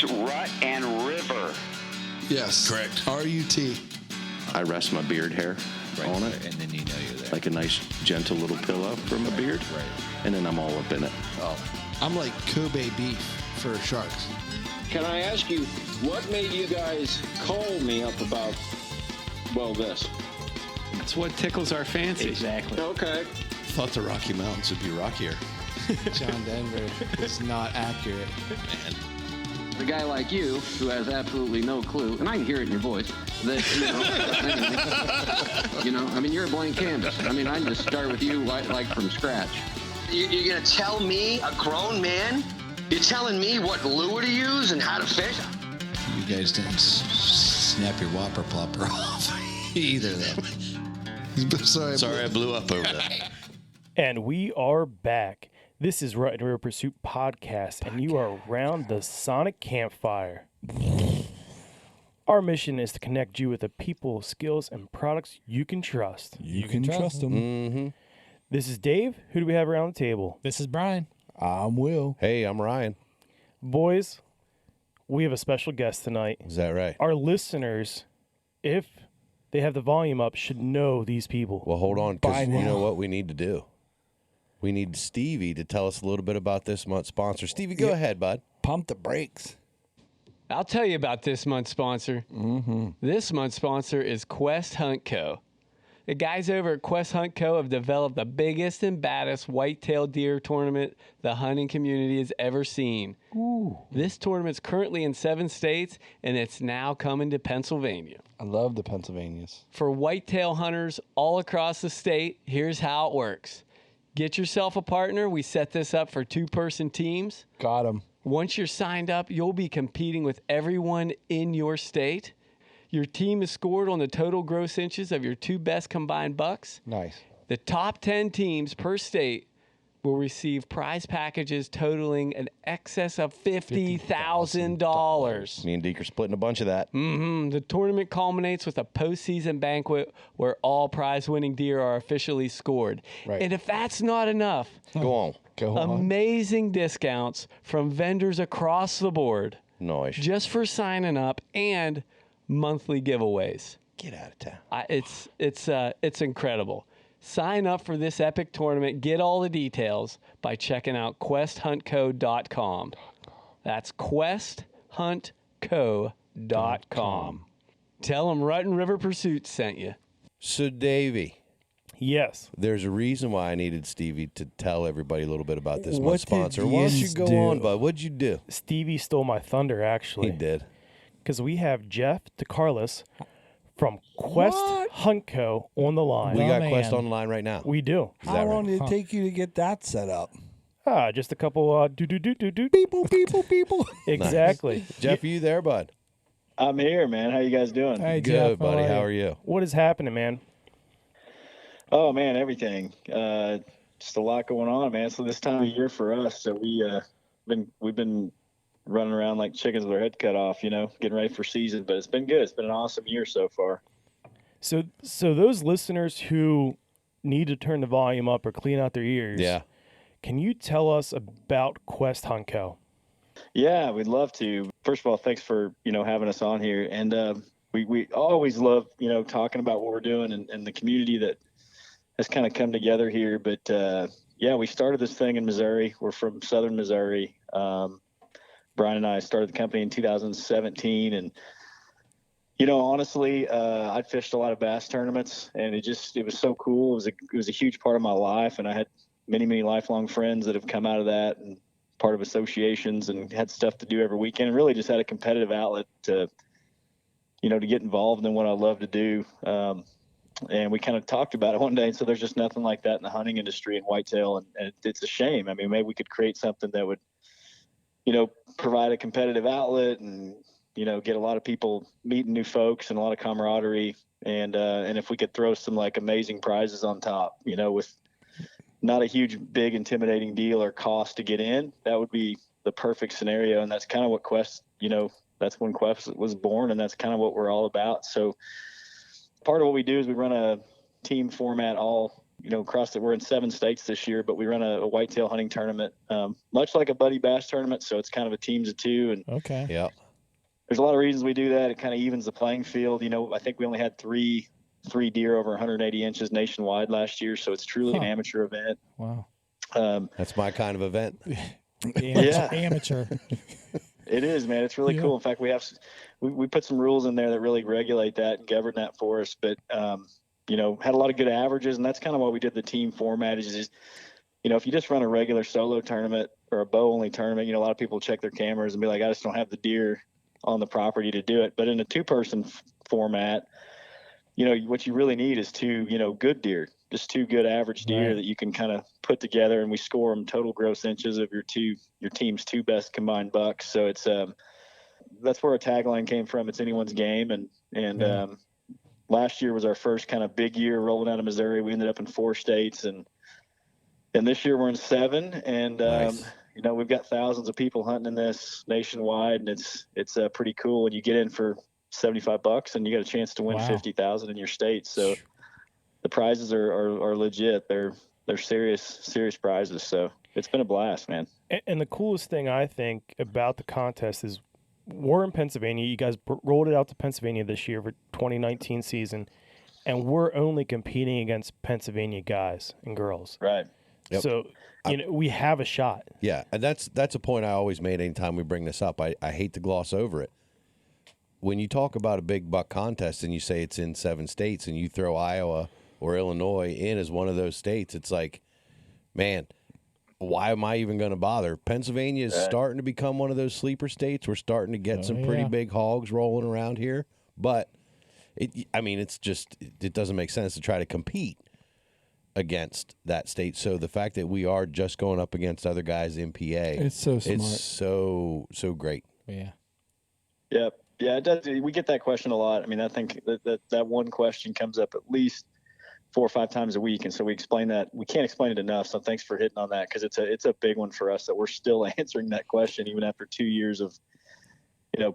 It's Rut and River. Yes. Correct. R-U-T. I rest my beard hair on it. And then you know you're there. Like a nice, gentle little pillow for my beard. Right. And then I'm all up in it. Oh. I'm like Kobe beef for sharks. Can I ask you, what made you guys call me up about, well, this? That's what tickles our fancy. Exactly. Okay. Thought the Rocky Mountains would be rockier. John Denver is not accurate. Man. A guy like you, who has absolutely no clue, and I can hear it in your voice, that, I mean, you're a blank canvas. I mean, I can just start with you like from scratch. You're going to tell me, a grown man, you're telling me what lure to use and how to fish? You guys didn't snap your whopper plopper off either, though. Sorry, I blew up over that. And we are back. This is Rut and River Pursuit Podcast, and you are around the Sonic Campfire. Our mission is to connect you with the people, skills, and products you can trust. You can trust them. Mm-hmm. This is Dave. Who do we have around the table? This is Brian. I'm Will. Hey, I'm Ryan. Boys, we have a special guest tonight. Is that right? Our listeners, if they have the volume up, should know these people. Well, hold on, because By you now. know what we need to do? We need Stevie to tell us a little bit about this month's sponsor. Stevie, go ahead, bud. Pump the brakes. I'll tell you about this month's sponsor. Mm-hmm. This month's sponsor is Quest Hunt Co. The guys over at Quest Hunt Co. have developed the biggest and baddest whitetail deer tournament the hunting community has ever seen. Ooh. This tournament's currently in 7 states, and it's now coming to Pennsylvania. I love the Pennsylvanias. For whitetail hunters all across the state, here's how it works. Get yourself a partner. We set this up for 2-person teams. Got them. Once you're signed up, you'll be competing with everyone in your state. Your team is scored on the total gross inches of your 2 best combined bucks. Nice. The top 10 teams per state will receive prize packages totaling an excess of $50,000. Me and Deke are splitting a bunch of that. The tournament culminates with a postseason banquet where all prize-winning deer are officially scored. Right. And if that's not enough, Go on. Go on. amazing discounts from vendors across the board Nice. just for signing up and monthly giveaways. Get out of town. It's incredible. Sign up for this epic tournament. Get all the details by checking out questhuntco.com. That's questhuntco.com. Tell them Rut and River Pursuit sent you. So, Davey, Yes. there's a reason why I needed Stevie to tell everybody a little bit about this What month's did sponsor. Why don't you yous go do? on, bud? What'd you do? Stevie stole my thunder, actually. He did. Because we have Jeff DeCarlis from Quest Hunt Co. on the line. We Oh, got man. Quest on the line right now. We do. Is that How right? long did it take you to get that set up? Just a couple do. People. Exactly. Jeff, are you there, bud? I'm here, man. How you guys doing? Hey, Good, Jeff, buddy. How you? are you? What is happening, man? Oh man, everything. Just a lot going on, man. So this time of year for us, so we've been running around like chickens with our head cut off, getting ready for season. But it's been good. It's been an awesome year so far. So those listeners who need to turn the volume up or clean out their ears, Yeah. can you tell us about Quest Hunt Co.? Yeah, we'd love to. First of all, thanks for having us on here, and we always love talking about what we're doing and the community that has kind of come together here. But yeah, we started this thing in Missouri. We're from Southern Missouri. Brian and I started the company in 2017, and honestly, I fished a lot of bass tournaments, and it was so cool. It was a huge part of my life, and I had many lifelong friends that have come out of that and part of associations and had stuff to do every weekend, and really just had a competitive outlet to get involved in what I love to do. And we kind of talked about it one day. And so there's just nothing like that in the hunting industry and whitetail. And it's a shame. I mean, maybe we could create something that would, provide a competitive outlet and, get a lot of people meeting new folks and a lot of camaraderie. And if we could throw some like amazing prizes on top, with not a huge, big, intimidating deal or cost to get in, that would be the perfect scenario. And that's kind of what Quest, that's when Quest was born, and that's kind of what we're all about. So part of what we do is we run a team format all across we're in 7 states this year, but we run a whitetail hunting tournament, much like a buddy bass tournament. So it's kind of a teams of 2. And Okay. Yeah. there's a lot of reasons we do that. It kind of evens the playing field. I think we only had three deer over 180 inches nationwide last year. So it's truly an amateur event. Wow. That's my kind of event. Yeah. Amateur. It is, man. It's really cool. In fact, we put some rules in there that really regulate that and govern that for us. But, had a lot of good averages, and that's kind of why we did the team format is, if you just run a regular solo tournament or a bow only tournament, a lot of people check their cameras and be like, I just don't have the deer on the property to do it. But in a 2-person format, what you really need is 2, good deer, just 2 good average deer that you can kind of put together, and we score them total gross inches of your team's 2 best combined bucks. So it's, that's where our tagline came from. It's anyone's game. And last year was our first kind of big year rolling out of Missouri. We ended up in 4 states, and this year we're in 7. And Nice. we've got thousands of people hunting in this nationwide, and it's pretty cool. And you get in for $75, and you got a chance to win 50,000 in your state. So the prizes are legit. They're serious prizes. So it's been a blast, man. And the coolest thing I think about the contest is we're in Pennsylvania. You guys rolled it out to Pennsylvania this year for 2019 season, and we're only competing against Pennsylvania guys and girls. Right. Yep. So, we have a shot. Yeah, and that's a point I always made anytime we bring this up. I hate to gloss over it. When you talk about a big buck contest and you say it's in 7 states and you throw Iowa or Illinois in as one of those states, it's like, man, why am I even going to bother? Pennsylvania is starting to become one of those sleeper states. We're starting to get some pretty big hogs rolling around here, but it's just, it doesn't make sense to try to compete against that state. So the fact that we are just going up against other guys in PA, It's so smart. it's so great. Yeah. Yep. Yeah, it does. We get that question a lot. I think that one question comes up at least 4 or 5 times a week, and so we explain that. We can't explain it enough. So thanks for hitting on that, because it's a big one for us that we're still answering that question even after 2 years of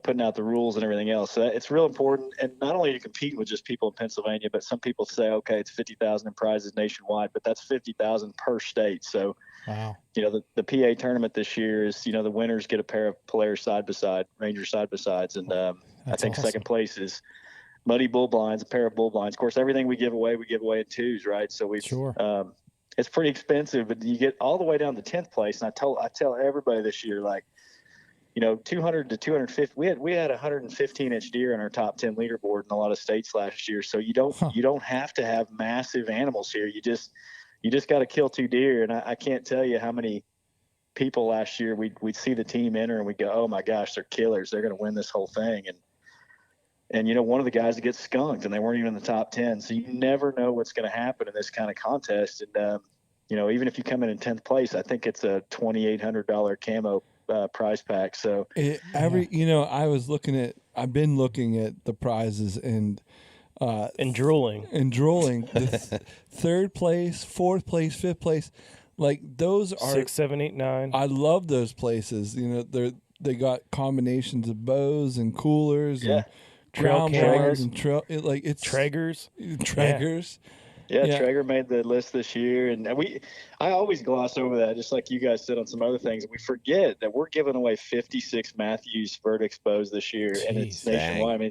putting out the rules and everything else. So it's real important, and not only to compete with just people in Pennsylvania, but some people say, okay, it's 50,000 in prizes nationwide, but that's 50,000 per state. So Wow. the PA tournament this year is the winners get a pair of Polaris side by side, Ranger side by sides, and I think awesome. second place is Muddy bull blinds, a pair of bull blinds. Of course, everything we give away in 2s, right? So it's pretty expensive, but you get all the way down to 10th place. And I tell everybody this year, 200 to 250. We had 115-inch deer in our top 10 leaderboard in a lot of states last year. So you don't have to have massive animals here. You just got to kill 2 deer. And I can't tell you how many people last year we'd see the team enter and we go, oh my gosh, they're killers. They're going to win this whole thing. And one of the guys that gets skunked, and they weren't even in the top 10. So you never know what's going to happen in this kind of contest. And even if you come in 10th place, I think it's a $2,800 camo prize pack. So I've been looking at the prizes and drooling. The 3rd place, 4th place, 5th place, those are 6, 7, 8, 9. I love those places. They got combinations of bows and coolers and Trail ground cameras bars and it's Traegers. Traegers. Yeah, Traeger made the list this year, and I always gloss over that, just like you guys said on some other things. We forget that we're giving away 56 Matthews Vertex bows this year, and it's nationwide.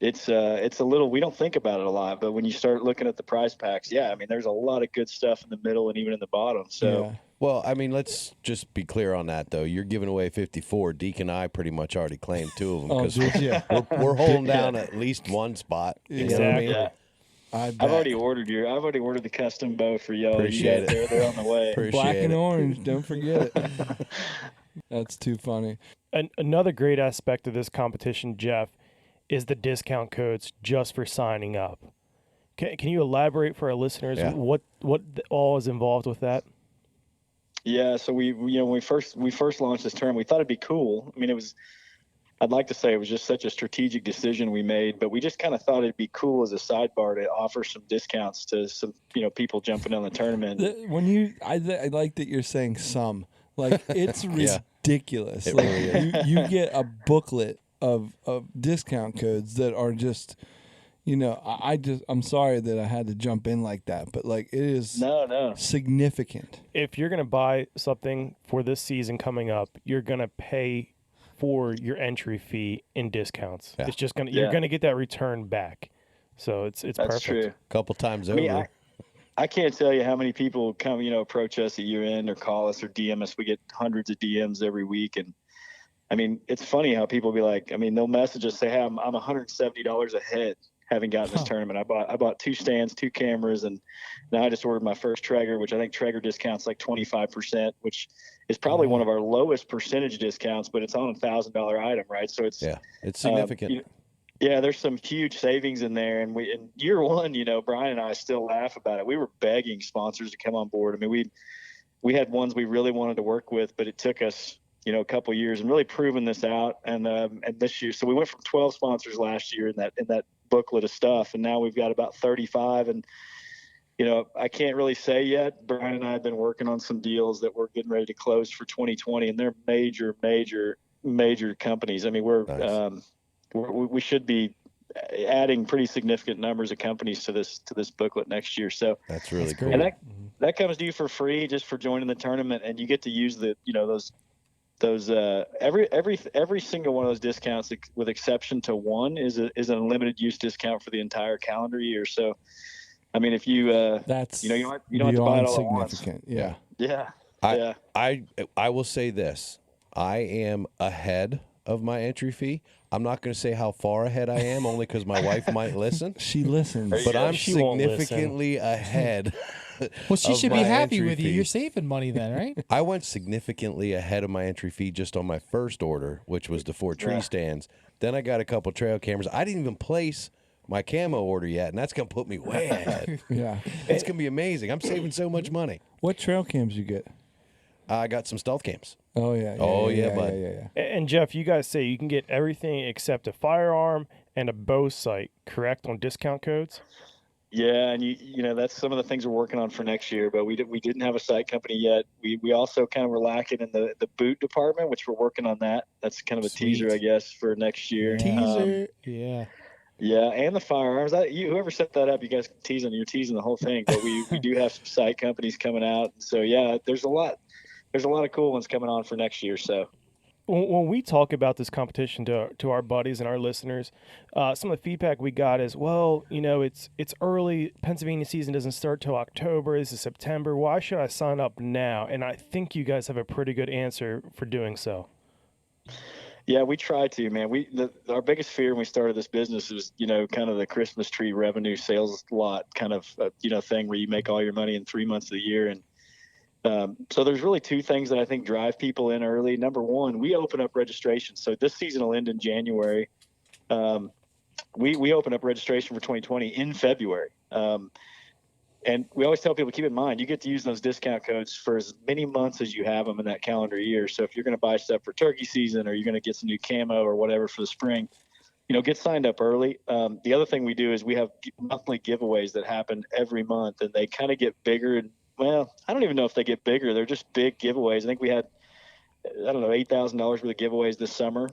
It's a little, we don't think about it a lot, but when you start looking at the prize packs, there's a lot of good stuff in the middle and even in the bottom. So, well, let's just be clear on that though. You're giving away 54. Deke and I pretty much already claimed 2 of them because we're holding down at least one spot. You know what I mean? Yeah. I've already ordered the custom bow for y'all. Appreciate it. They're on the way. Black and orange. Don't forget it. That's too funny. Another great aspect of this competition, Jeff, is the discount codes just for signing up. Can you elaborate for our listeners what all is involved with that? Yeah, so when we first launched this term, we thought it'd be cool. I'd like to say it was just such a strategic decision we made, but we just kind of thought it'd be cool as a sidebar to offer some discounts to some people jumping on the tournament. I like that you're saying some. It's ridiculous. It really is. You get a booklet of discount codes that are just, You know, I'm sorry that I had to jump in like that, but like it is no significant. If you're going to buy something for this season coming up, you're going to pay for your entry fee in discounts. Yeah. It's just going to, you're going to get that return back. So it's That's perfect. true. A couple times I mean, over. I can't tell you how many people come, approach us at year end or call us or DM us. We get hundreds of DMs every week. And I mean, it's funny how people be like, I mean, they'll message us, say, hey, I'm $170 ahead having gotten this tournament. I bought 2 stands, 2 cameras, and now I just ordered my first Traeger, which I think Traeger discounts like 25%, which is probably one of our lowest percentage discounts, but it's on a $1,000 item, right? So it's significant. Yeah, there's some huge savings in there. And in year one, Brian and I still laugh about it. We were begging sponsors to come on board. I mean, we had ones we really wanted to work with, but it took us, a couple years and really proving this out. And this year, so we went from 12 sponsors last year in that booklet of stuff. And now we've got about 35. And, I can't really say yet. Brian and I have been working on some deals that we're getting ready to close for 2020, and they're major companies. I mean, we should be adding pretty significant numbers of companies to this booklet next year. So that's really cool. And that comes to you for free just for joining the tournament, and you get to use those every single one of those discounts, with exception to one, is an unlimited use discount for the entire calendar year. So, I mean, if you that's you don't have to buy it all at once. Significant. Yeah. I will say this: I am ahead of my entry fee. I'm not going to say how far ahead I am, only because my wife might listen. She listens, but I'm significantly ahead. Well, she should be happy with you. You're saving money then, right? I went significantly ahead of my entry fee just on my first order, which was the 4 tree stands. Then I got a couple trail cameras. I didn't even place my camo order yet, and that's going to put me way ahead. Yeah. It's going to be amazing. I'm saving so much money. What trail cams you get? I got some stealth cams. Oh, yeah. Bud. Yeah. And Jeff, you guys say you can get everything except a firearm and a bow sight, correct, on discount codes? Yeah, and you that's some of the things we're working on for next year, but we didn't have a sight company yet. We also kind of were lacking in the boot department, which we're working on that. That's kind of a teaser, I guess, for next year. Teaser. Yeah, and the firearms. Whoever set that up, you guys you're teasing the whole thing. But we do have some sight companies coming out. So yeah, there's a lot of cool ones coming on for next year. So when we talk about this competition to our buddies and our listeners, some of the feedback we got is, well, it's early. Pennsylvania season doesn't start till October. This is September. Why should I sign up now? And I think you guys have a pretty good answer for doing so. Yeah, we try to, man. Our biggest fear when we started this business was, kind of the Christmas tree revenue sales lot kind of, thing where you make all your money in 3 months of the year. And so there's really 2 things that I think drive people in early. Number one, we open up registration. So this season will end in January. We open up registration for 2020 in February. And we always tell people, keep in mind, you get to use those discount codes for as many months as you have them in that calendar year. So if you're going to buy stuff for turkey season, or you're going to get some new camo or whatever for the spring, get signed up early. The other thing we do is we have monthly giveaways that happen every month, and they kind of get bigger. And well, I don't even know if they get bigger. They're just big giveaways. I think we had, $8,000 worth of giveaways this summer.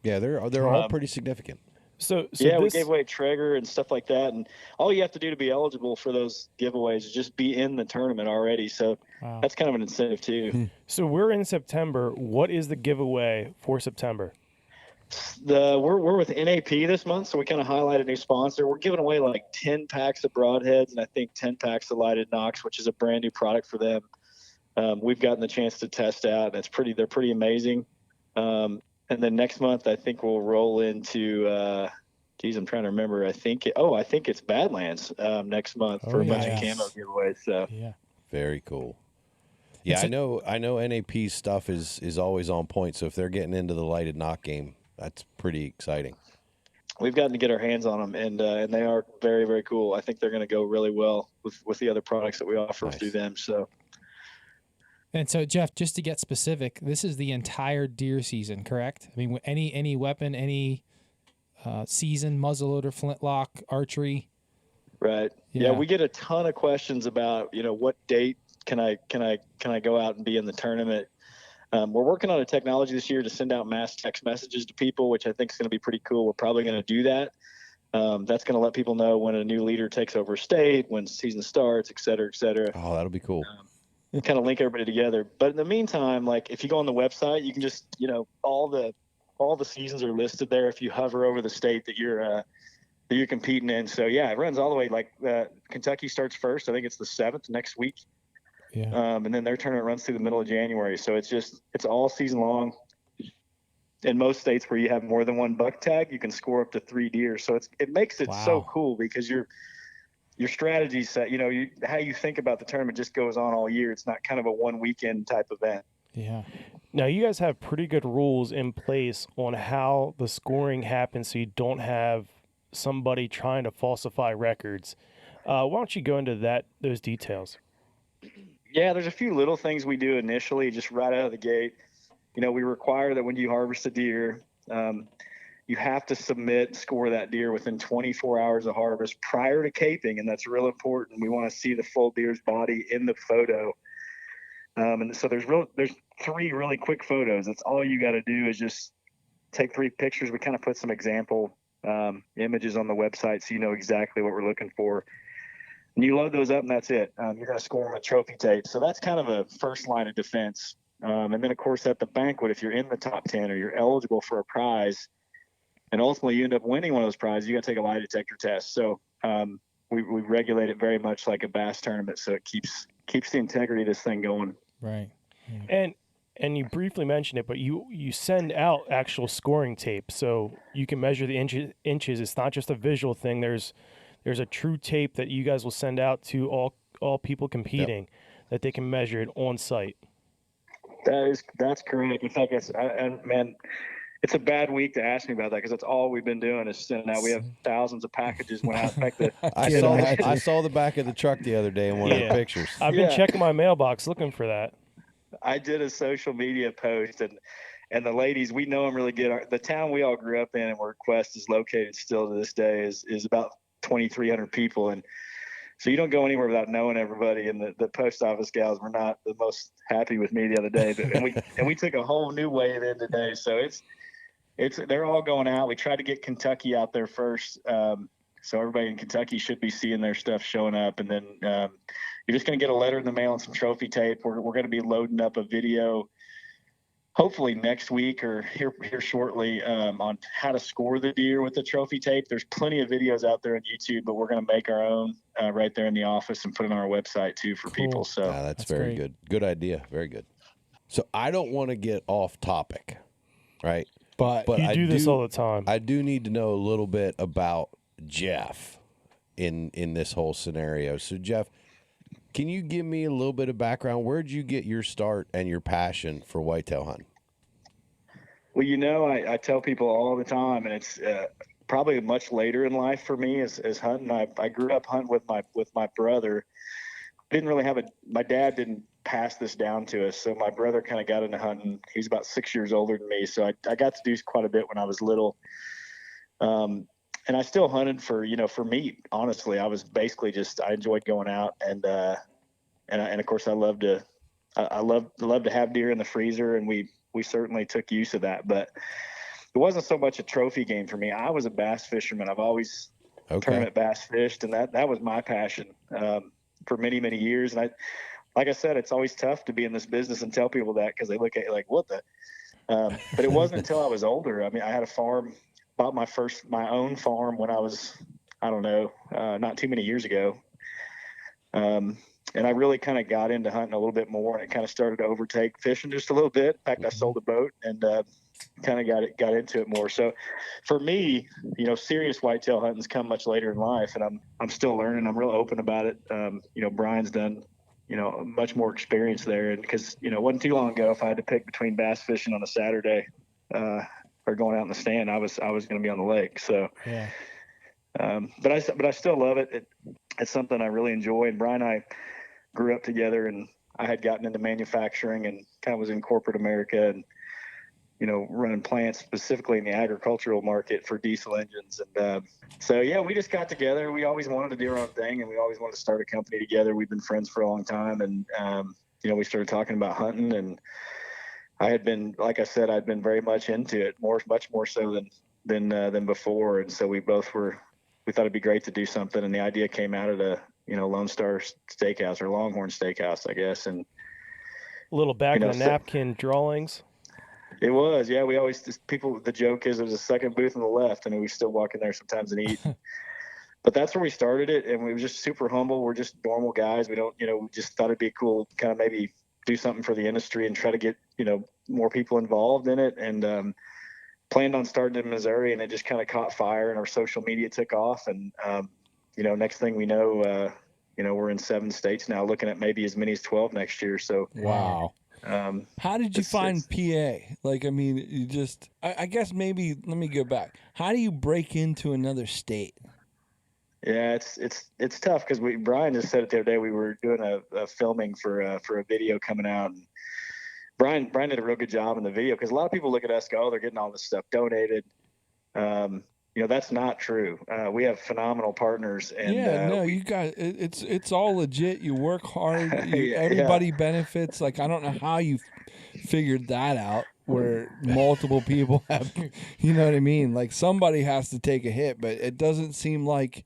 Yeah, they're all pretty significant. So we gave away Traeger and stuff like that, and all you have to do to be eligible for those giveaways is just be in the tournament already. So that's kind of an incentive too. So we're in September. What is the giveaway for September? We're with NAP this month, so we kind of highlight a new sponsor. We're giving away like 10 packs of broadheads and I think 10 packs of lighted nocks, which is a brand new product for them. We've gotten the chance to test out, and they're pretty amazing. And then next month, I think we'll roll into, I'm trying to remember. I think it's Badlands next month for a bunch of camo giveaways. So very cool. Yeah, I know NAP's stuff is always on point. So if they're getting into the lighted knock game, that's pretty exciting. We've gotten to get our hands on them, and they are very, very cool. I think they're going to go really well with the other products that we offer through them. So. And so, Jeff, just to get specific, this is the entire deer season, correct? I mean, any weapon, any season, muzzleloader, flintlock, archery. Right. Yeah, we get a ton of questions about, what date can I go out and be in the tournament? We're working on a technology this year to send out mass text messages to people, which I think is going to be pretty cool. We're probably going to do that. That's going to let people know when a new leader takes over a state, when season starts, et cetera, et cetera. Oh, that'll be cool. Kind of link everybody together. But in the meantime, like if you go on the website, you can just, all the seasons are listed there if you hover over the state that you're competing in. So yeah, it runs all the way. Like Kentucky starts first. I think it's the 7th next week. Yeah. And then their tournament runs through the middle of January. So it's all season long. In most states where you have more than one buck tag, you can score up to 3 deer. So it makes it so cool because your strategy set, how you think about the tournament just goes on all year. It's not kind of a one weekend type event. Yeah. Now, you guys have pretty good rules in place on how the scoring happens so you don't have somebody trying to falsify records. Why don't you go into those details? Yeah, there's a few little things we do initially, just right out of the gate. We require that when you harvest a deer, you have to score that deer within 24 hours of harvest prior to caping, and that's real important. We want to see the full deer's body in the photo. And so there's 3 really quick photos. That's all you got to do is just take 3 pictures. We kind of put some example images on the website so you know exactly what we're looking for. And you load those up, and that's it. You're going to score them with trophy tape. So that's kind of a first line of defense. And then, of course, at the banquet, if you're in the top 10 or you're eligible for a prize, and ultimately you end up winning one of those prizes, you got to take a lie detector test. So we regulate it very much like a bass tournament, so it keeps the integrity of this thing going. Right. Yeah. And you briefly mentioned it, but you send out actual scoring tape, so you can measure the inches. It's not just a visual thing. There's a true tape that you guys will send out to all people competing that they can measure it on site. That's correct. In fact, it's a bad week to ask me about that because that's all we've been doing is sending out. We have thousands of packages went out. In fact, I saw the back of the truck the other day in one of the pictures. I've been checking my mailbox looking for that. I did a social media post, and the ladies, we know them really good. The town we all grew up in and where Quest is located still to this day is about 2,300 people, and so you don't go anywhere without knowing everybody. And the post office gals were not the most happy with me the other day, but and we took a whole new wave in today. So they're all going out. We tried to get Kentucky out there first, so everybody in Kentucky should be seeing their stuff showing up, and then you're just going to get a letter in the mail and some trophy tape. We're going to be loading up a video hopefully next week or here shortly on how to score the deer with the trophy tape. There's plenty of videos out there on YouTube, but we're going to make our own right there in the office and put it on our website too for people. So that's very good. Good idea. Very good. So I don't want to get off topic, right? But you do this all the time. I do need to know a little bit about Jeff in this whole scenario. So Jeff, can you give me a little bit of background? Where'd you get your start and your passion for whitetail hunting? Well, I tell people all the time, and it's probably much later in life for me as hunting. I grew up hunting with my brother. Didn't really have my dad didn't pass this down to us, so my brother kind of got into hunting. He's about 6 years older than me, so I got to do quite a bit when I was little. And I still hunted for meat. Honestly, I was basically I enjoyed going out and of course I love to have deer in the freezer, and we certainly took use of that. But it wasn't so much a trophy game for me. I was a bass fisherman. I've always tournament bass fished, and that was my passion for many, many years. And like I said, it's always tough to be in this business and tell people that because they look at you like, what the? But it wasn't until I was older. I mean, I had a farm. Bought my own farm when I was, not too many years ago. And I really kind of got into hunting a little bit more, and it kind of started to overtake fishing just a little bit. In fact, I sold a boat and kind of got into it more. So for me, serious whitetail hunting's come much later in life, and I'm still learning. I'm real open about it. Brian's done, much more experience there. And because, it wasn't too long ago, if I had to pick between bass fishing on a Saturday, or going out in the stand, I was going to be on the lake. So, yeah. But I still love it. It's something I really enjoy. And Brian and I grew up together, and I had gotten into manufacturing and kind of was in corporate America and, running plants specifically in the agricultural market for diesel engines. And so, yeah, we just got together. We always wanted to do our own thing, and we always wanted to start a company together. We've been friends for a long time. And, we started talking about hunting, and I had been, like I said, I'd been very much into it, much more so than before. And so we both were we thought it'd be great to do something. And the idea came out of the, Lone Star Steakhouse or Longhorn Steakhouse, I guess. And A little back of the napkin drawings. It was, yeah. We always the joke is there's a second booth on the left, and we still walk in there sometimes and eat. But that's where we started it, and we were just super humble. We're just normal guys. We don't, we just thought it'd be cool, kind of maybe do something for the industry and try to get, more people involved in it. And planned on starting in Missouri, and it just kind of caught fire, and our social media took off. And next thing we know, we're in 7 states now, looking at maybe as many as 12 next year. So wow. How did you find PA? Like, I mean, you just, I guess maybe, let me go back. How do you break into another state? Yeah, it's tough because Brian just said it the other day. We were doing a filming for a video coming out, and Brian did a real good job in the video, because a lot of people look at us, go, oh, they're getting all this stuff donated. That's not true. We have phenomenal partners, and you guys, it's all legit. You work hard. Everybody benefits. Like, I don't know how you figured that out, where multiple people have, you know what I mean? Like, somebody has to take a hit, but it doesn't seem like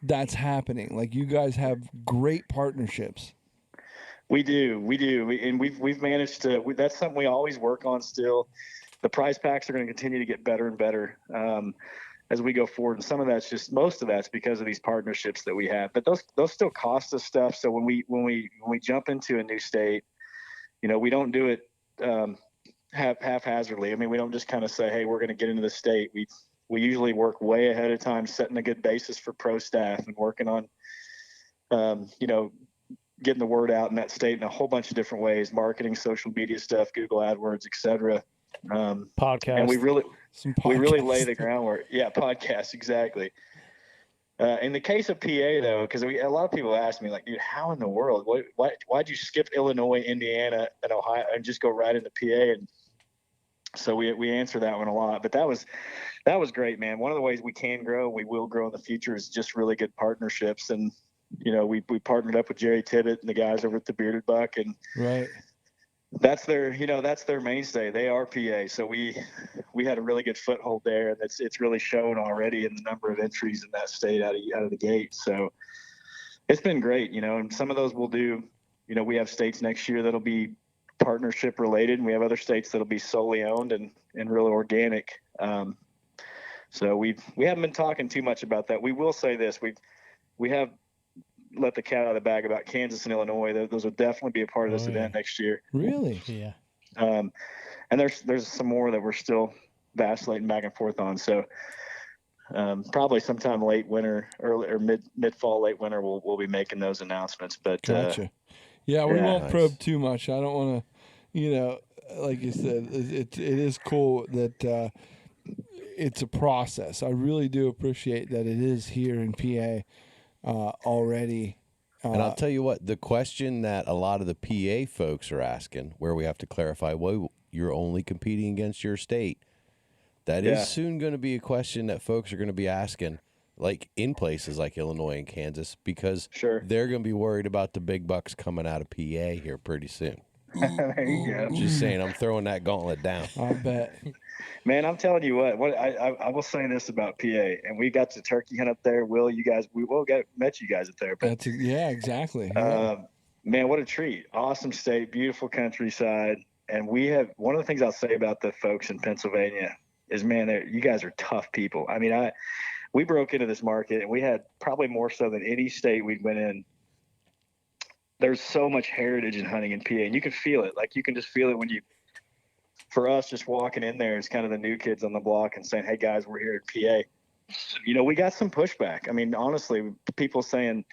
that's happening. Like, you guys have great partnerships. We do, and we've managed to. That's something we always work on. Still, the prize packs are going to continue to get better and better as we go forward. And most of that's because of these partnerships that we have. But those still cost us stuff. So when we jump into a new state, we don't do it haphazardly. I mean, we don't just kind of say, hey, we're going to get into the state. We usually work way ahead of time, setting a good basis for pro staff and working on, getting the word out in that state in a whole bunch of different ways: marketing, social media stuff, Google AdWords, etc. Podcast. And we really lay the groundwork. Yeah, podcasts, exactly. In the case of PA, though, because a lot of people ask me, like, dude, how in the world? Why'd you skip Illinois, Indiana, and Ohio and just go right into PA? And so we answer that one a lot. But that was great, man. One of the ways we can grow, we will grow in the future, is just really good partnerships. And we partnered up with Jerry Tibbett and the guys over at the Bearded Buck, and right. That's their mainstay. They are PA. So we had a really good foothold there, and it's really shown already in the number of entries in that state out of the gate. So it's been great, and some of those we'll do, we have states next year that'll be partnership related, and we have other states that'll be solely owned and really organic. So we haven't been talking too much about that. We will say this, we have let the cat out of the bag about Kansas and Illinois. Those will definitely be a part of this event next year. Really? Yeah. And there's some more that we're still vacillating back and forth on. So probably sometime late winter, early or mid fall, late winter, we'll be making those announcements. But gotcha. We won't probe too much. I don't want to, like you said, it is cool that it's a process. I really do appreciate that it is here in PA. Already. And I'll tell you what, the question that a lot of the PA folks are asking, where we have to clarify, well, you're only competing against your state. That is soon going to be a question that folks are going to be asking, like in places like Illinois and Kansas, because they're going to be worried about the big bucks coming out of PA here pretty soon. There you go. Just saying, I'm throwing that gauntlet down. I bet. Man, I'm telling you what I will say this about PA, and we got to turkey hunt up there. Will, you guys, met you guys up there. But, exactly. Man, what a treat. Awesome state, beautiful countryside. And we have, one of the things I'll say about the folks in Pennsylvania is, man, you guys are tough people. I mean, we broke into this market, and we had probably more so than any state we'd went in. There's so much heritage in hunting in PA, and you can feel it. Like, you can just feel it when for us, just walking in there is kind of the new kids on the block and saying, hey guys, we're here at PA. We got some pushback. I mean, honestly, people saying,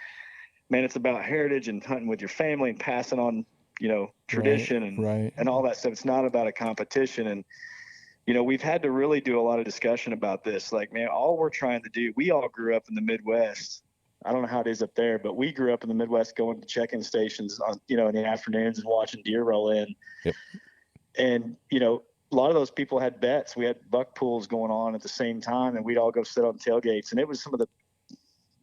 man, it's about heritage and hunting with your family and passing on, tradition and all that stuff. It's not about a competition. And, we've had to really do a lot of discussion about this. Like, man, all we're trying to do, we all grew up in the Midwest. I don't know how it is up there, but we grew up in the Midwest going to check-in stations on, in the afternoons and watching deer roll in. Yep. And, a lot of those people had bets. We had buck pools going on at the same time, and we'd all go sit on tailgates. And it was some of the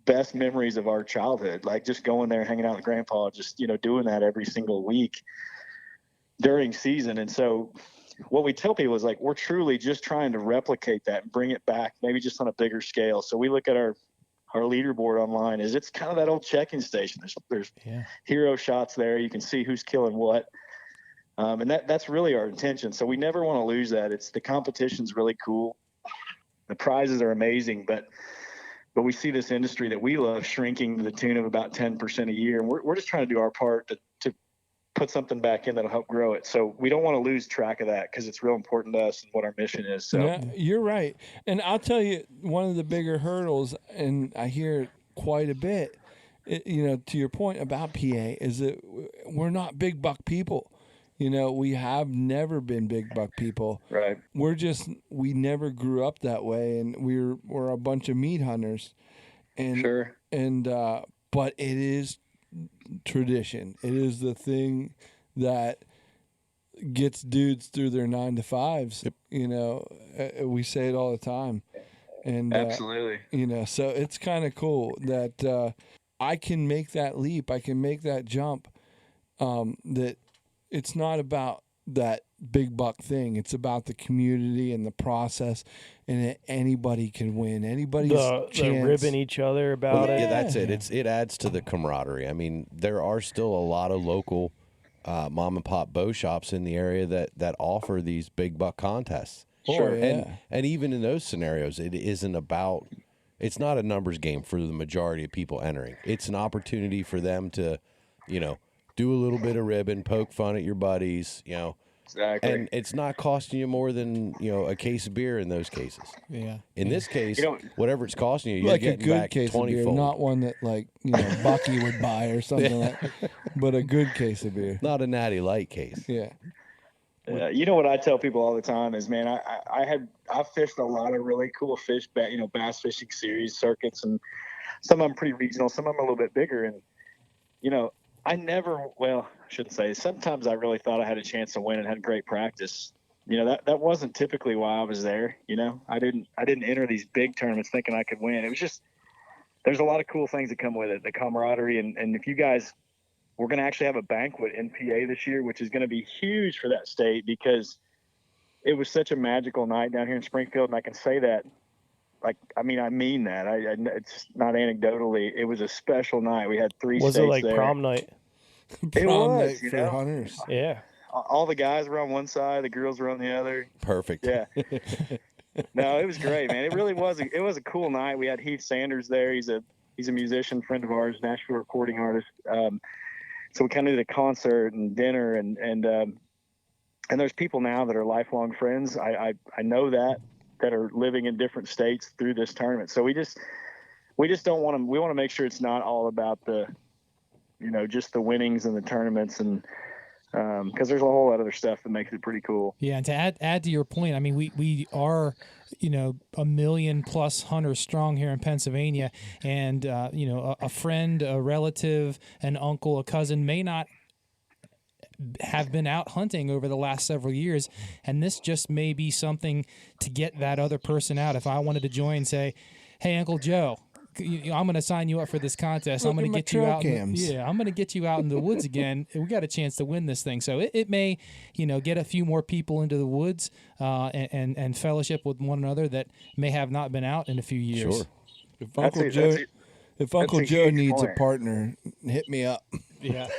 best memories of our childhood, like just going there, hanging out with grandpa, just, doing that every single week during season. And so what we tell people is, like, we're truly just trying to replicate that and bring it back, maybe just on a bigger scale. So we look at our our leaderboard online is it's kind of that old check-in station. There's hero shots there. You can see who's killing what. And that's really our intention. So we never want to lose that. It's the competition's really cool. The prizes are amazing, but we see this industry that we love shrinking to the tune of about 10% a year. And we're just trying to do our part to put something back in that'll help grow it. So we don't want to lose track of that because it's real important to us and what our mission is. So yeah, you're right. And I'll tell you, one of the bigger hurdles, and I hear it quite a bit, to your point about PA, is that we're not big buck people. We have never been big buck people. Right. We never grew up that way, and we're a bunch of meat hunters. And, sure. And, but it is tradition. It is the thing that gets dudes through their 9 to 5s. Yep. We say it all the time. And, absolutely. So it's kind of cool that, I can make that leap. I can make that jump, that it's not about that big buck thing. It's about the community and the process, and that anybody can win. Anybody's chance. Ribbing each other about it. Yeah, that's it. It adds to the camaraderie. I mean, there are still a lot of local mom and pop bow shops in the area that offer these big buck contests. Sure. Yeah. And even in those scenarios, it's not a numbers game for the majority of people entering. It's an opportunity for them to, do a little bit of ribbon, poke fun at your buddies, Exactly. And it's not costing you more than, a case of beer in those cases. Yeah. In this case, whatever it's costing you, you're like getting a good back case of beer, 20-fold. not one that Bucky would buy or something like that, but a good case of beer. Not a Natty Light case. Yeah. What I tell people all the time is, man, I fished a lot of really cool fish, bass fishing series circuits, and some of them pretty regional, some of them a little bit bigger. And, I shouldn't say, sometimes I really thought I had a chance to win and had great practice. That wasn't typically why I was there. I didn't enter these big tournaments thinking I could win. It was just, there's a lot of cool things that come with it, the camaraderie. And if you guys, we're going to actually have a banquet in PA this year, which is going to be huge for that state because it was such a magical night down here in Springfield. And I can say that, I mean that. It's not anecdotally. It was a special night. We had 3 states there. Was it like prom night? It was, for hunters. Yeah. All the guys were on one side, the girls were on the other. Perfect. Yeah. No, it was great, man. It really was. It was a cool night. We had Heath Sanders there. He's a musician, friend of ours, Nashville recording artist. So we kind of did a concert and dinner, and there's people now that are lifelong friends. I know that are living in different states through this tournament. So we just don't want to. We want to make sure it's not all about the, just the winnings and the tournaments, and because there's a whole lot of other stuff that makes it pretty cool. Yeah, and to add to your point, I mean, we are, 1 million plus hunters strong here in Pennsylvania, and a friend, a relative, an uncle, a cousin may not have been out hunting over the last several years, and this just may be something to get that other person out. If I wanted to join, say, hey, Uncle Joe, I'm going to sign you up for this contest. I'm going to get you out. I'm going to get you out in the woods again. We got a chance to win this thing. So it may, get a few more people into the woods and fellowship with one another that may have not been out in a few years. Sure. If Uncle Joe needs a partner, hit me up. Yeah,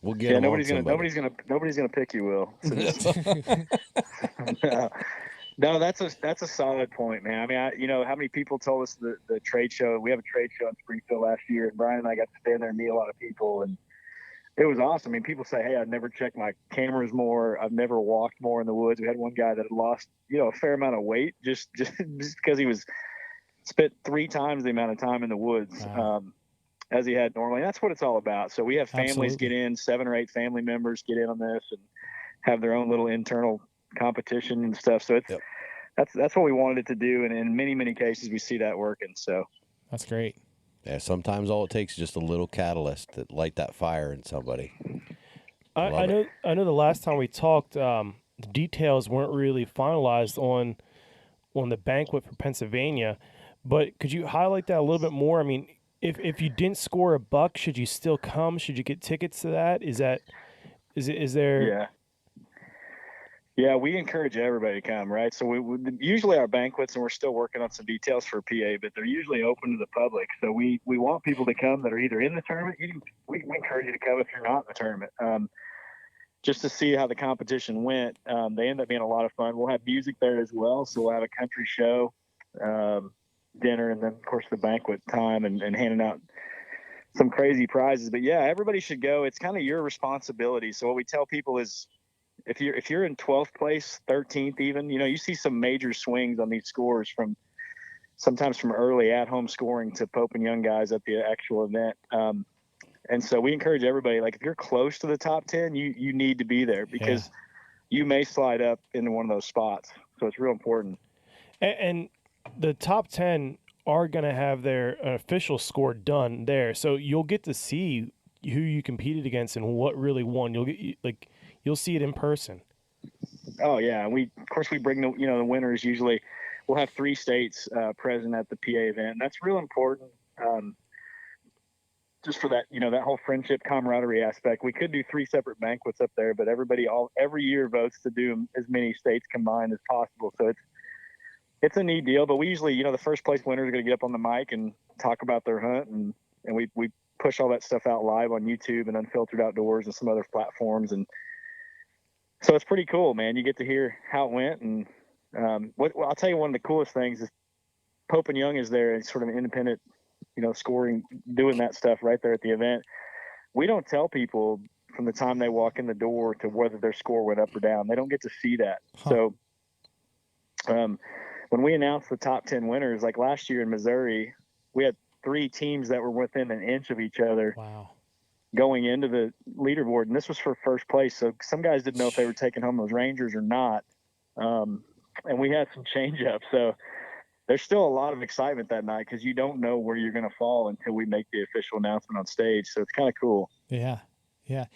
we'll get. Yeah, nobody's gonna pick you, Will. No, that's a solid point, man. I mean, how many people told us the trade show? We have a trade show in Springfield last year, and Brian and I got to stand there and meet a lot of people, and it was awesome. I mean, people say, "Hey, I've never checked my cameras more. I've never walked more in the woods." We had one guy that had lost, a fair amount of weight just because he was spent 3 times the amount of time in the woods. Wow. As he had normally. And that's what it's all about. So we have families Absolutely. get in, 7 or 8 family members get in on this and have their own little internal competition and stuff. So it's that's what we wanted it to do. And in many, many cases, we see that working. So that's great. Yeah, sometimes all it takes is just a little catalyst to light that fire in somebody. I know the last time we talked, the details weren't really finalized on the banquet for Pennsylvania, but could you highlight that a little bit more? I mean, if you didn't score a buck, should you still come? Should you get tickets to that? Is there? Yeah, we encourage everybody to come, right? So we usually our banquets, and we're still working on some details for PA, but they're usually open to the public. So we want people to come that are either in the tournament. We encourage you to come if you're not in the tournament, just to see how the competition went. They end up being a lot of fun. We'll have music there as well. So we'll have a country show, dinner, and then, of course, the banquet time and handing out some crazy prizes. But, yeah, everybody should go. It's kind of your responsibility. So what we tell people is, if you're in 12th place, 13th even, you see some major swings on these scores sometimes from early at-home scoring to Pope and Young guys at the actual event. And so we encourage everybody, like, if you're close to the top 10, you need to be there because you may slide up into one of those spots. So it's real important. And the top 10 are going to have their official score done there. So you'll get to see who you competed against and what really won. You'll see it in person. Oh yeah, we bring the winners. Usually, we'll have 3 states present at the PA event. And that's real important, just for that that whole friendship camaraderie aspect. We could do 3 separate banquets up there, but every year votes to do as many states combined as possible. So it's a neat deal. But we usually the first place winners are going to get up on the mic and talk about their hunt, and we push all that stuff out live on YouTube and Unfiltered Outdoors and some other platforms. And so it's pretty cool, man. You get to hear how it went. And I'll tell you, one of the coolest things is Pope and Young is there. It's sort of an independent, scoring, doing that stuff right there at the event. We don't tell people from the time they walk in the door to whether their score went up or down. They don't get to see that. So when we announced the top 10 winners, like last year in Missouri, we had 3 teams that were within an inch of each other. Wow. Going into the leaderboard, and this was for first place. So some guys didn't know if they were taking home those Rangers or not. And we had some change up. So there's still a lot of excitement that night because you don't know where you're going to fall until we make the official announcement on stage. So it's kind of cool. Yeah. Yeah.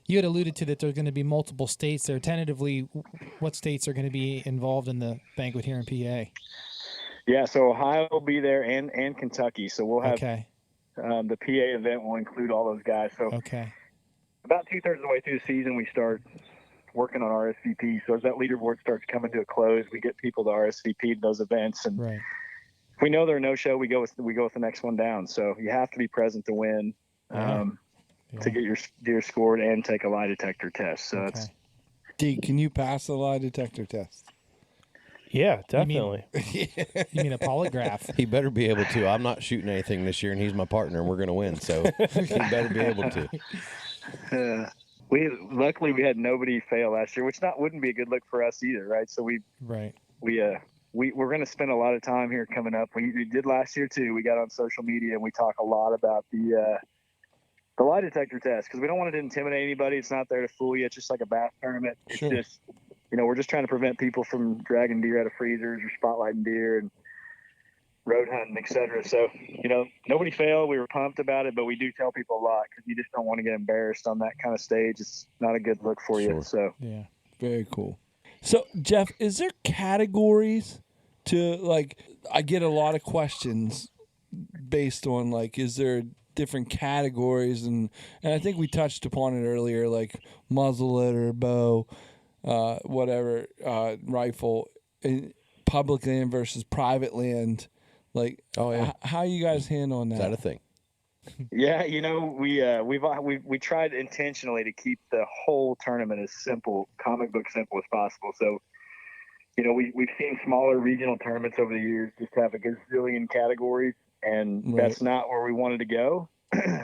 You had alluded to that there are going to be multiple states there. Tentatively, what states are going to be involved in the banquet here in PA? Yeah. So Ohio will be there and Kentucky. So we'll have, okay. The PA event will include all those guys. So about 2/3 of the way through the season, we start working on RSVP. So as that leaderboard starts coming to a close, we get people to RSVP to those events. And if we know they're a no-show, we go with the next one down. So you have to be present to win, to get your deer scored and take a lie detector test. So that's. D, can you pass the lie detector test? Yeah, definitely. You mean a polygraph? He better be able to. I'm not shooting anything this year, and he's my partner, and we're going to win. So he better be able to. Luckily we had nobody fail last year, which wouldn't be a good look for us either, right? So we're going to spend a lot of time here coming up. We did last year too. We got on social media and we talk a lot about the lie detector test because we don't want it to intimidate anybody. It's not there to fool you. It's just like a bass tournament. It's just. We're just trying to prevent people from dragging deer out of freezers or spotlighting deer and road hunting, et cetera. So, nobody failed. We were pumped about it, but we do tell people a lot because you just don't want to get embarrassed on that kind of stage. It's not a good look for you. So, yeah, very cool. So, Jeff, is there categories to I get a lot of questions based on is there different categories? And I think we touched upon it earlier, like muzzleloader or bow. Rifle, public land versus private land. How you guys handle that? Is that a thing? Yeah, we tried intentionally to keep the whole tournament as simple, comic book simple as possible. So, we've seen smaller regional tournaments over the years just have a gazillion categories, and that's not where we wanted to go.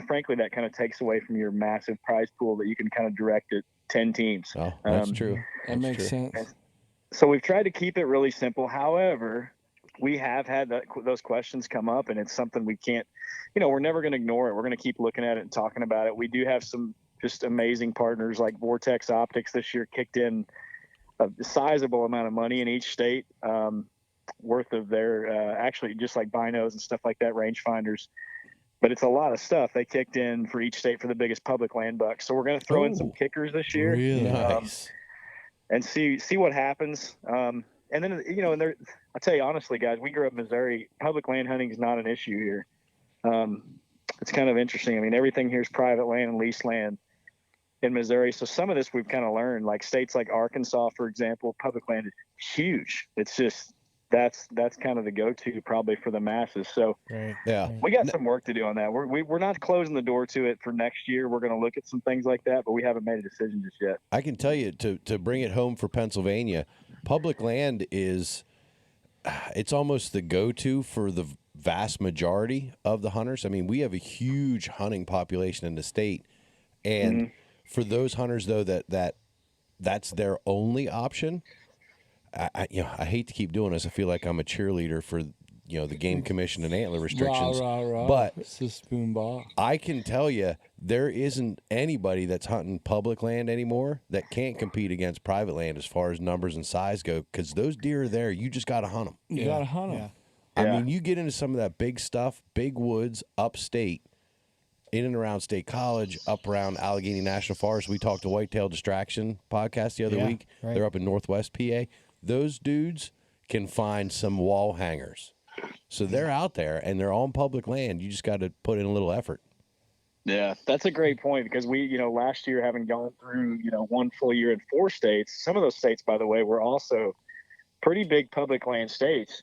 Frankly, that kind of takes away from your massive prize pool that you can kind of direct at 10 teams. Oh, that's true. That makes sense. So we've tried to keep it really simple. However, we have had those questions come up, and it's something we can't, we're never going to ignore it. We're going to keep looking at it and talking about it. We do have some just amazing partners like Vortex Optics this year kicked in a sizable amount of money in each state worth of their, actually just like binos and stuff like that, rangefinders. But it's a lot of stuff they kicked in for each state for the biggest public land buck. So we're going to throw in some kickers this year. Really nice. And see what happens. And then, I'll tell you honestly, guys, we grew up in Missouri. Public land hunting is not an issue here. It's kind of interesting. I mean, everything here is private land and leased land. in Missouri. So some of this we've kind of learned, like states like Arkansas, for example, public land is huge. It's just, that's kind of the go-to probably for the masses. So yeah, we got some work to do on that. We're not closing the door to it for next year. We're going to look at some things like that, but we haven't made a decision just yet. I can tell you to bring it home for Pennsylvania, public land is, it's almost the go-to for the vast majority of the hunters. I mean, we have a huge hunting population in the state, and for those hunters though that's their only option. I hate to keep doing this. I feel like I'm a cheerleader for the Game Commission and antler restrictions. But I can tell you there isn't anybody that's hunting public land anymore that can't compete against private land as far as numbers and size go, because those deer are there. You just got to hunt them. You got to hunt them. I mean, you get into some of that big stuff, big woods, upstate, in and around State College, up around Allegheny National Forest. We talked to Whitetail Distraction podcast the other week. Right. They're up in Northwest PA. Those dudes can find some wall hangers. So they're out there, and they're on public land. You just got to put in a little effort. Yeah, that's a great point, because we, last year, having gone through, one full year in 4 states, some of those states, by the way, were also pretty big public land states.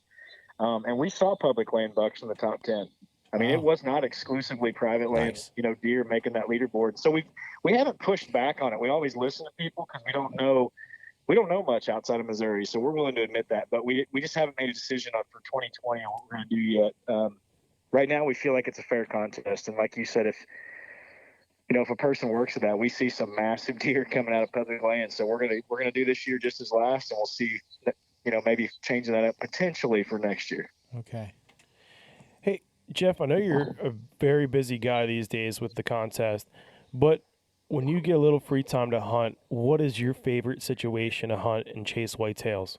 And we saw public land bucks in the top 10. I mean, it was not exclusively private land, deer making that leaderboard. So we haven't pushed back on it. We always listen to people because we don't know much outside of Missouri. So we're willing to admit that, but we just haven't made a decision on for 2020 on what we're going to do yet. Right now we feel like it's a fair contest. And like you said, if a person works at that, we see some massive deer coming out of public land. So we're going to do this year just as last, and we'll see, maybe changing that up potentially for next year. Okay. Hey, Jeff, I know you're a very busy guy these days with the contest, but when you get a little free time to hunt, what is your favorite situation to hunt and chase whitetails?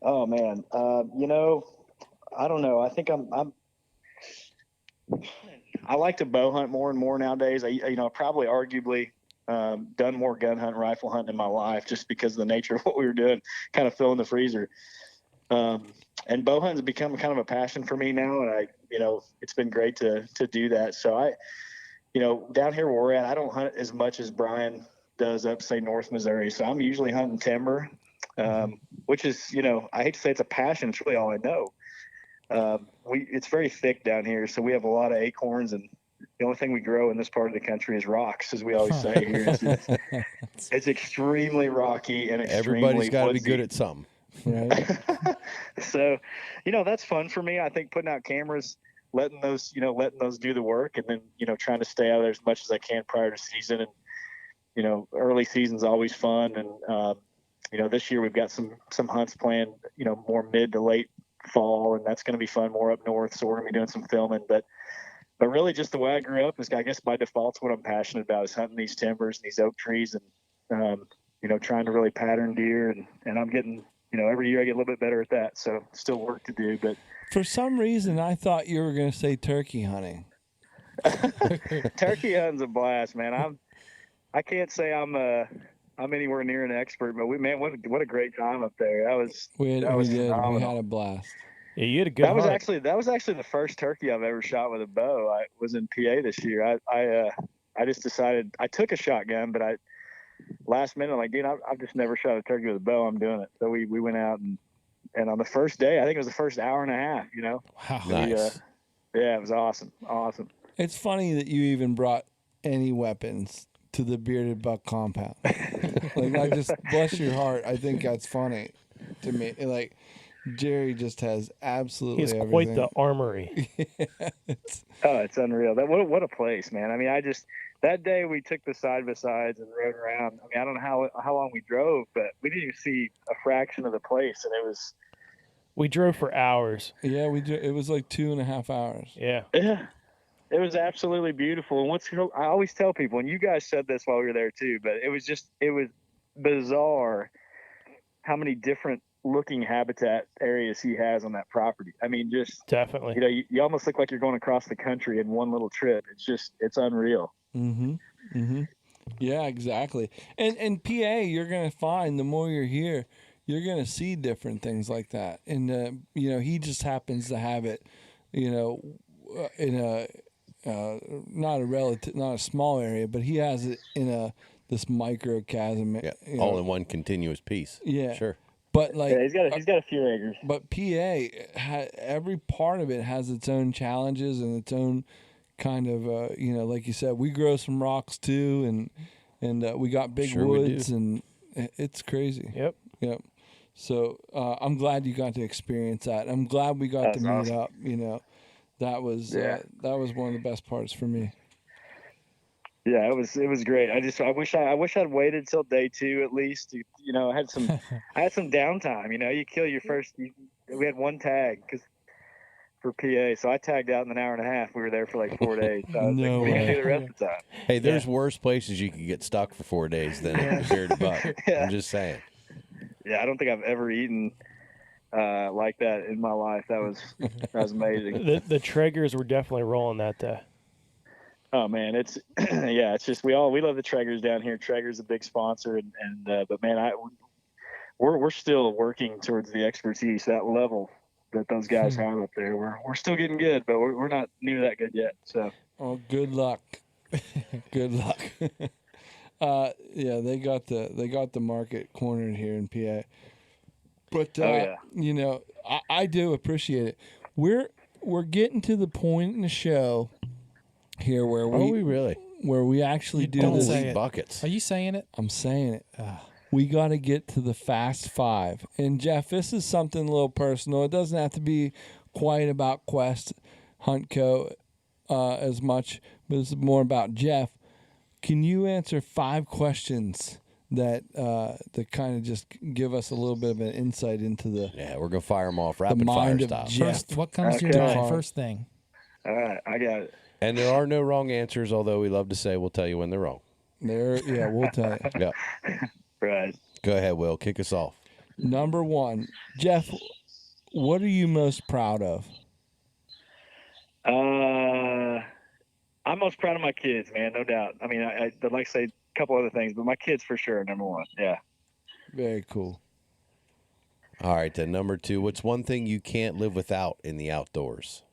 Oh man. I don't know. I think I like to bow hunt more and more nowadays. Probably arguably done more gun hunt, rifle hunting in my life just because of the nature of what we were doing, kind of filling the freezer. And bow hunting's become kind of a passion for me now. And it's been great to do that. So down here where we're at, I don't hunt as much as Brian does up, say, North Missouri. So I'm usually hunting timber, which is, I hate to say it's a passion. It's really all I know. It's very thick down here. So we have a lot of acorns, and the only thing we grow in this part of the country is rocks, as we always say here. It's extremely rocky and extremely Everybody's got to be woodsy. good at something. Right. So, that's fun for me. I think putting out cameras, letting those do the work, and then, trying to stay out of there as much as I can prior to season. And, early season's always fun. And, this year we've got some hunts planned, more mid to late fall, and that's going to be fun, more up north. So we're going to be doing some filming, but really just the way I grew up is, I guess by default, what I'm passionate about is hunting these timbers and these oak trees, and, trying to really pattern deer. And I'm getting, every year I get a little bit better at that. So still work to do, but for some reason I thought you were going to say turkey hunting. Turkey hunting's a blast, man. I can't say I'm anywhere near an expert, but what a great time up there. We had a blast. Yeah, you had a good that was hunt. actually the first turkey I've ever shot with a bow. I was in PA this year. I just decided, I took a shotgun, but last minute, I'm like, dude, I've just never shot a turkey with a bow. I'm doing it. So we went out, and on the first day, I think it was the first hour and a half, Wow. Nice. Yeah, it was awesome. It's funny that you even brought any weapons to the Bearded Buck compound. I just, bless your heart, I think that's funny to me. Like, Jerry just has absolutely He's everything. quite the armory. It's unreal. What a place, man. I mean, that day we took the side-by-sides and rode around. I mean, I don't know how long we drove, but we didn't even see a fraction of the place, and it was... We drove for hours. Yeah, it was like 2.5 hours. Yeah. Yeah. It was absolutely beautiful. And I always tell people, and you guys said this while we were there too, but it was bizarre how many different looking habitat areas he has on that property. I mean, just definitely, you almost look like you're going across the country in one little trip. It's unreal. Yeah, exactly. And PA, you're going to find the more you're here, you're going to see different things like that. And, he just happens to have it, in not a small area, but he has it in this microcosm. Yeah, all in one continuous piece. Yeah, sure. But like, yeah, he's got a few acres. But PA, every part of it has its own challenges and its own kind of, like you said, we grow some rocks too, and we got big woods, and it's crazy. Yep. So I'm glad you got to experience that. I'm glad we got to meet up. That was one of the best parts for me. Yeah, it was great. I wish I'd waited till day 2 at least. I had some downtime. You kill your first. We had one tag for PA, so I tagged out in an hour and a half. We were there for like 4 days. So I was like, what are you gonna do the rest of the time? Hey, there's worse places you could get stuck for 4 days than a bearded buck. I'm just saying. Yeah, I don't think I've ever eaten like that in my life. That was amazing. The Traegers were definitely rolling that day. Oh man, it's it's just we love the Traegers down here. Traeger's a big sponsor, but man, we're still working towards the expertise, that level that those guys have up there. We're still getting good, but we're not near that good yet. So, good luck. Good luck. They got the market cornered here in PA. But I do appreciate it. We're getting to the point in the show here where we actually do this. Say it. Buckets. Are you saying it? I'm saying it. We got to get to the Fast Five. And Jeff, this is something a little personal. It doesn't have to be quite about Quest Hunt Co. As much, but it's more about Jeff. Can you answer 5 questions that kind of just give us a little bit of an insight into the we're gonna fire them off rapid fire style. First, what comes to your mind? First thing. All right, I got it. And there are no wrong answers, although we love to say we'll tell you when they're wrong. We'll tell you. Yeah. Right. Go ahead, Will. Kick us off. Number 1, Jeff, what are you most proud of? I'm most proud of my kids, man, no doubt. I mean, I'd like to say a couple other things, but my kids for sure, number 1. Yeah. Very cool. All right, then number 2, what's one thing you can't live without in the outdoors?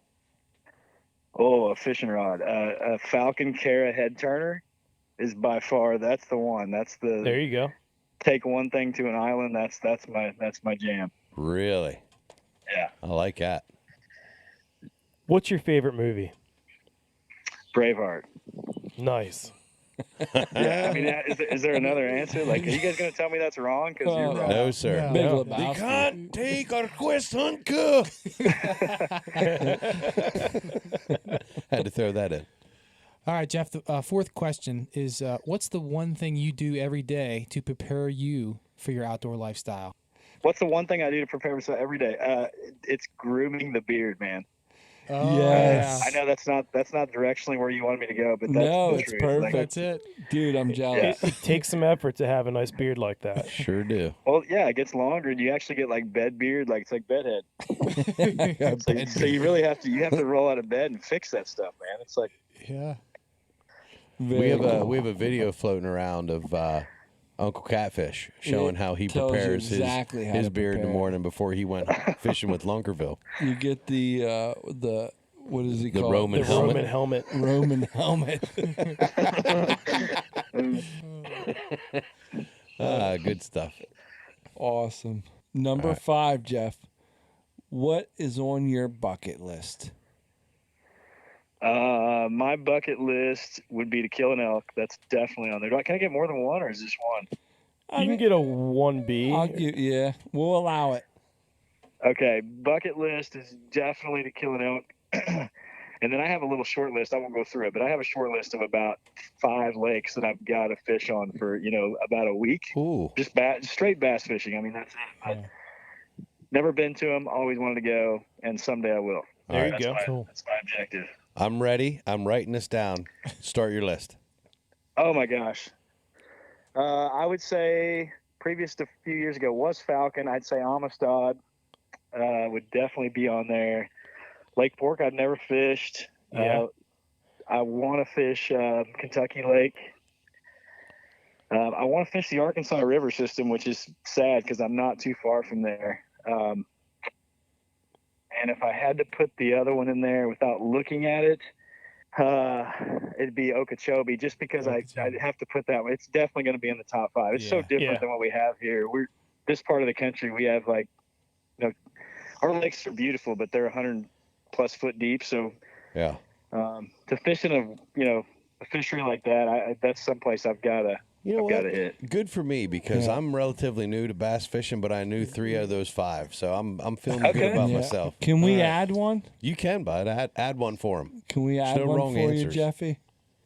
Oh, a fishing rod. A Falcon Cara head turner is by far, that's the one. There you go. Take one thing to an island. That's my jam. Really? Yeah. I like that. What's your favorite movie? Braveheart. Nice. Yeah, I mean, is there another answer? Like, are you guys going to tell me that's wrong? Because you're wrong. No, sir. No. They can't take our Quest Hunt Co. Had to throw that in. All right, Jeff, the 4th question is, what's the one thing you do every day to prepare you for your outdoor lifestyle? What's the one thing I do to prepare myself every day? It's grooming the beard, man. Oh, yes. I know that's not directionally where you wanted me to go, but that's the it's truth. perfect. Like, That's it. Dude, I'm jealous. It takes some effort to have a nice beard like that. Sure do. well, yeah, it gets longer, and you actually get like bed beard, like it's like bedhead. So you really have to roll out of bed and fix that stuff, man. It's like We have a video floating around of Uncle Catfish showing how he tells you prepares exactly how his to beard in the prepare. morning before he went fishing with Lunkerville. You get the what is he The called? Roman helmet. Roman helmet. Good stuff. Awesome. Number 5, Jeff. What is on your bucket list? My bucket list would be to kill an elk. That's definitely on there. Can I get more than one, or is this one? You can get a 1B. We'll allow it. Okay, bucket list is definitely to kill an elk. And then I have a little short list. I won't go through it, but I have a short list of about 5 lakes that I've got to fish on for, about a week. Ooh. Just straight bass fishing. I mean, that's it. I've never been to them, always wanted to go, and someday I will. There you go. Cool. That's my objective. I'm ready. I'm writing this down. Start your list. Oh, my gosh. I would say previous to a few years ago was Falcon. I'd say Amistad would definitely be on there. Lake Fork, I've never fished. Yeah. I want to fish Kentucky Lake. I want to fish the Arkansas River system, which is sad because I'm not too far from there. And if I had to put the other one in there without looking at it, It'd be Okeechobee, just because I'd have to put that one. It's definitely going to be in the top 5. It's so different than what we have here. This part of the country, we have like, our lakes are beautiful, but they're 100+ foot deep. So yeah, to fish in a fishery like that, that's someplace I've got to hit. Good for me, because I'm relatively new to bass fishing, but I knew 3 out of those 5, so I'm feeling good about myself. Can we add one? You can, bud. Add one for him. Can we add no one wrong for answers. you, Jeffy?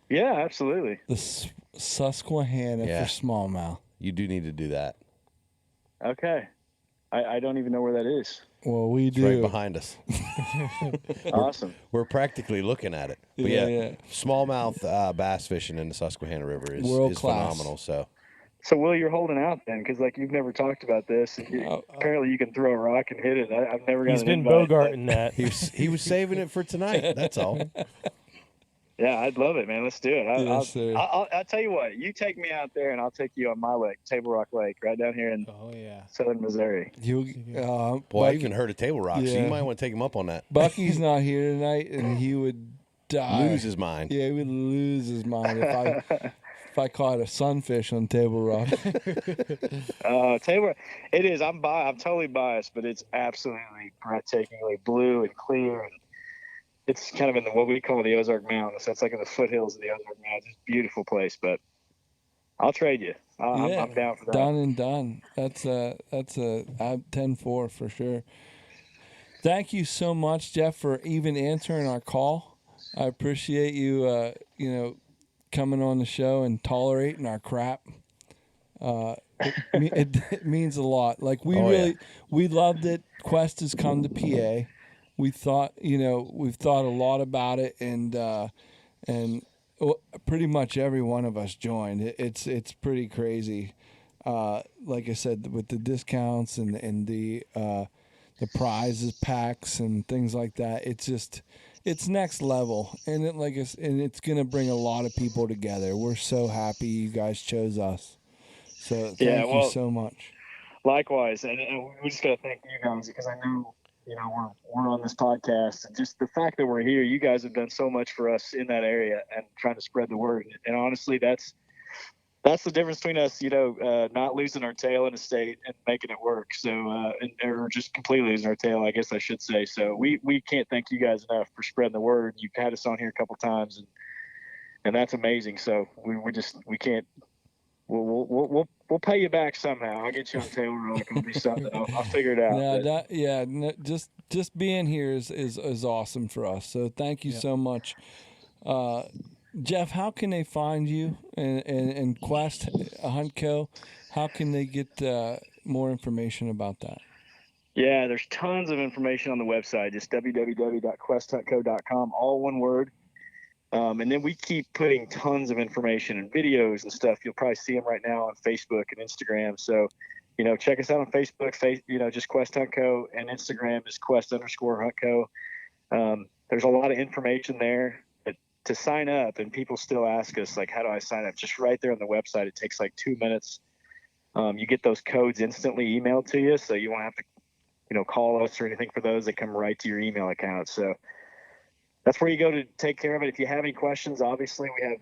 Yeah, absolutely. The Susquehanna for smallmouth. You do need to do that. Okay. I don't even know where that is. Well, we do. It's right behind us. Awesome. We're practically looking at it. But yeah, smallmouth bass fishing in the Susquehanna River is phenomenal. So Will, you're holding out then, because you've never talked about this. And apparently, you can throw a rock and hit it. I've never got. He's been bogarting that. he was saving it for tonight. That's all. Yeah, I'd love it, man. Let's do it. Yes, I'll tell you what. You take me out there, and I'll take you on my lake, Table Rock Lake, right down here in southern Missouri. Boy, I even heard of Table Rock, so you might want to take him up on that. Bucky's not here tonight, and he would die. Lose his mind. Yeah, he would lose his mind if I caught a sunfish on Table Rock. Table Rock, it is. I'm totally biased, but it's absolutely breathtakingly blue and clear, and it's kind of in what we call the Ozark Mountains. That's like in the foothills of the Ozark Mountains. It's a beautiful place, but I'll trade you. I'm down for that. Done and done. That's a 10-4 for sure. Thank you so much, Jeff, for even answering our call. I appreciate you, coming on the show and tolerating our crap. It means a lot. Like we loved it. Quest has come to PA. We thought, we've thought a lot about it, and pretty much every one of us joined. It's pretty crazy. Like I said, with the discounts and the prizes packs and things like that, it's next level, and it's gonna bring a lot of people together. We're so happy you guys chose us. So thank you so much. Likewise, and we just gotta thank you guys, because I know. We're on this podcast, and just the fact that we're here, you guys have done so much for us in that area and trying to spread the word. And honestly, that's the difference between us, not losing our tail in a state and making it work. So, or just completely losing our tail, I guess I should say. So we can't thank you guys enough for spreading the word. You've had us on here a couple times, and that's amazing. So we can't. We'll pay you back somehow. I'll get you on Table Rock. It'll be something. I'll figure it out. Just being here is awesome for us. So thank you so much, Jeff. How can they find you and Quest Hunt Co? How can they get more information about that? Yeah, there's tons of information on the website. Just www.questhuntco.com, all one word. And then we keep putting tons of information and videos and stuff. You'll probably see them right now on Facebook and Instagram. So, check us out on Facebook, just Quest Hunt Co, and Instagram is Quest_Hunt Co. There's a lot of information there to sign up, and people still ask us, like, how do I sign up? Just right there on the website. It takes like 2 minutes. You get those codes instantly emailed to you, so you won't have to, call us or anything for those. They come right to your email account. So that's where you go to take care of it. If you have any questions, obviously we have,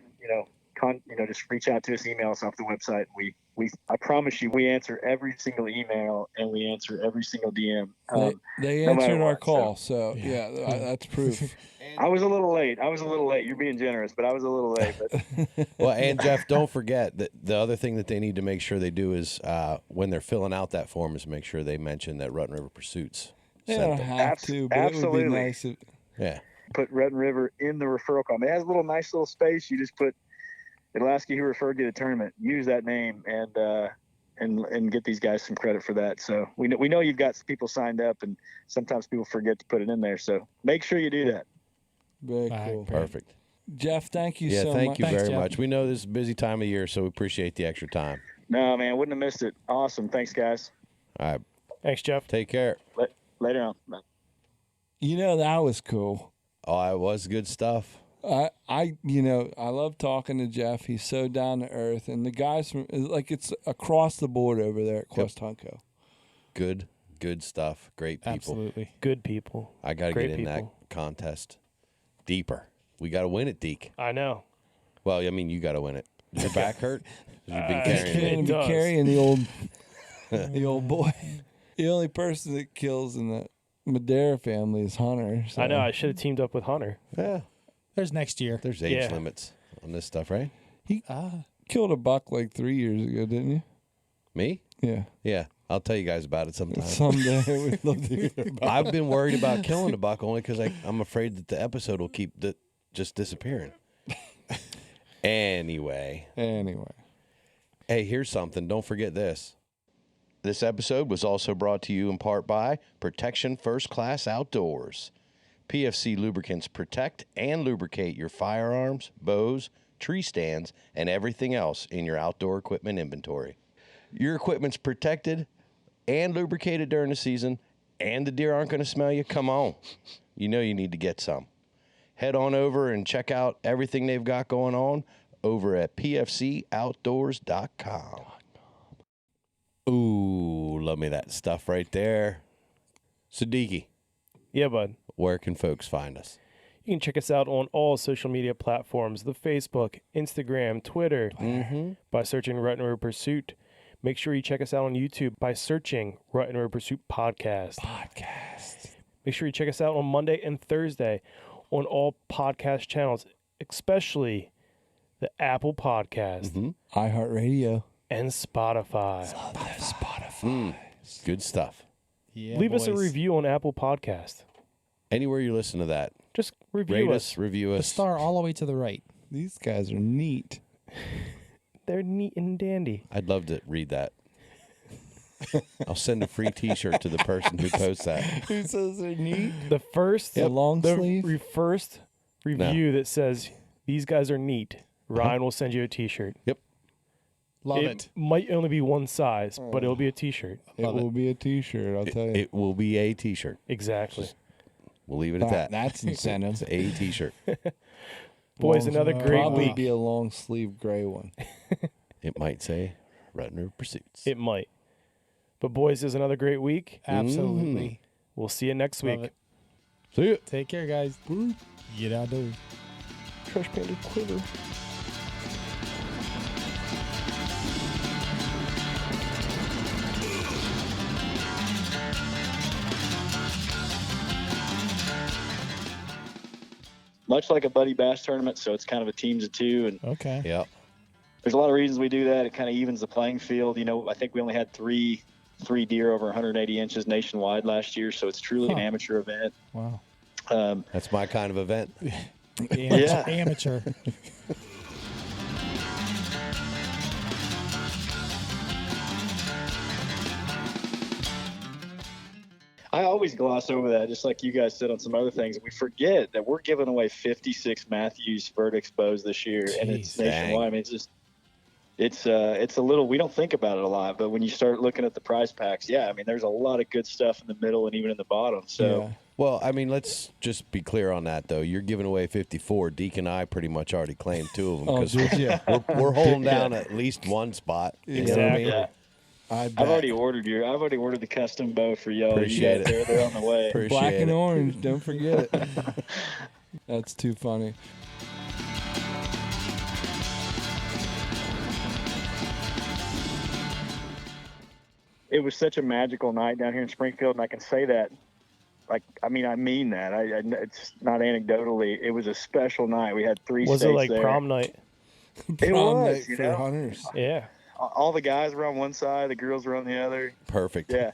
just reach out to us, email us off the website. I promise you, we answer every single email and we answer every single DM. They answered our call, so that's proof. I was a little late. You're being generous, but I was a little late. But. Well, and Jeff, don't forget that the other thing that they need to make sure they do is when they're filling out that form is make sure they mention that Rutten River Pursuits. They don't have to, but absolutely. It would be nice. Yeah. Put Rutten River in the referral column. It has a nice little space. You just it'll ask you who referred you to the tournament. Use that name and get these guys some credit for that. So we know you've got people signed up, and sometimes people forget to put it in there. So make sure you do that. Very cool. Perfect. Jeff, thank you so much. Thank you very Jeff. much. We know this is a busy time of year, so we appreciate the extra time. No, man, wouldn't have missed it. Awesome. Thanks, guys. All right. Thanks, Jeff. Take care. Later on. Bye. That was cool. Oh, it was good stuff. I love talking to Jeff. He's so down to earth, and the guys it's across the board over there at Quest Hunt Co. Good stuff. Great people. Absolutely. Good people. I got to get in that contest deeper. We got to win it, Deke. I know. Well, I mean, you got to win it. Does your back hurt? You've been He's carrying it. gonna be carrying the old boy. The only person that kills in the Madera family is Hunter. So. I know. I should have teamed up with Hunter. Yeah. There's next year. There's age limits on this stuff, right? He killed a buck like 3 years ago, didn't you? Me? Yeah. Yeah. I'll tell you guys about it sometime. Someday. We'd love to hear about it. I've been worried about killing a buck only because I'm afraid that the episode will keep just disappearing. Anyway. Hey, here's something. Don't forget this. This episode was also brought to you in part by Protection First Class Outdoors. PFC lubricants protect and lubricate your firearms, bows, tree stands, and everything else in your outdoor equipment inventory. Your equipment's protected and lubricated during the season, and the deer aren't going to smell you. Come on. You know you need to get some. Head on over and check out everything they've got going on over at pfcoutdoors.com. Ooh, love me that stuff right there. Siddiqui. Yeah, bud. Where can folks find us? You can check us out on all social media platforms, the Facebook, Instagram, Twitter, by searching Rut and River Pursuit. Make sure you check us out on YouTube by searching Rut and River Pursuit Podcast. Make sure you check us out on Monday and Thursday on all podcast channels, especially the Apple Podcast, iHeartRadio, and Spotify. Good stuff. Yeah, Leave us a review on Apple Podcast. Anywhere you listen to that. Just review Rate us. Review The us. star all the way to the right. These guys are neat. They're neat and dandy. I'd love to read that. I'll send a free T-shirt to the person who posts that. Who says they're neat? The first, long sleeve? First review that says these guys are neat, Ryan will send you a T-shirt. Yep. Love it. Might only be one size, but it'll be a T-shirt. It will be a T-shirt, I'll tell you. It will be a T-shirt. Exactly. We'll leave it at that. That's incentive. It's a T-shirt. Boys, another great Probably week. be a long sleeve gray one. It might say Rut and River Pursuits. It might. But boys, is another great week. Absolutely. We'll see you next Love week. it. See ya. Take care, guys. Get out there. Trash Panda Quiver. Much like a buddy bass tournament, so it's kind of a teams of two, and Okay. Yep. there's a lot of reasons we do that. It kind of evens the playing field. You know, I think we only had three deer over 180 inches nationwide last year, so it's truly an amateur event. Wow. That's my kind of event. Yeah. Amateur. I always gloss over that, just like you guys said on some other things. We forget that we're giving away 56 Matthews verdicts bows this year, and it's Jeez, dang. nationwide. I mean, it's a little, we don't think about it a lot, but when you start looking at the prize packs, I mean, there's a lot of good stuff in the middle and even in the bottom. So, Well, I mean, let's just be clear on that, though. You're giving away 54. Deke and I pretty much already claimed 2 of them Oh, because did ya? we're holding down at least one spot. You know what I mean? yeah. I've already ordered the custom bow for y'all. Appreciate you guys, it. They're on the way. Appreciate Black and it. orange, don't forget it. That's too funny. It was such a magical night down here in Springfield, and I can say that. I mean that. It's not anecdotally. It was a special night. We had 3 Was states it like there. prom night? It Prom was, night you for know? hunters. Yeah. All the guys were on one side, the girls were on the other. Perfect. Yeah.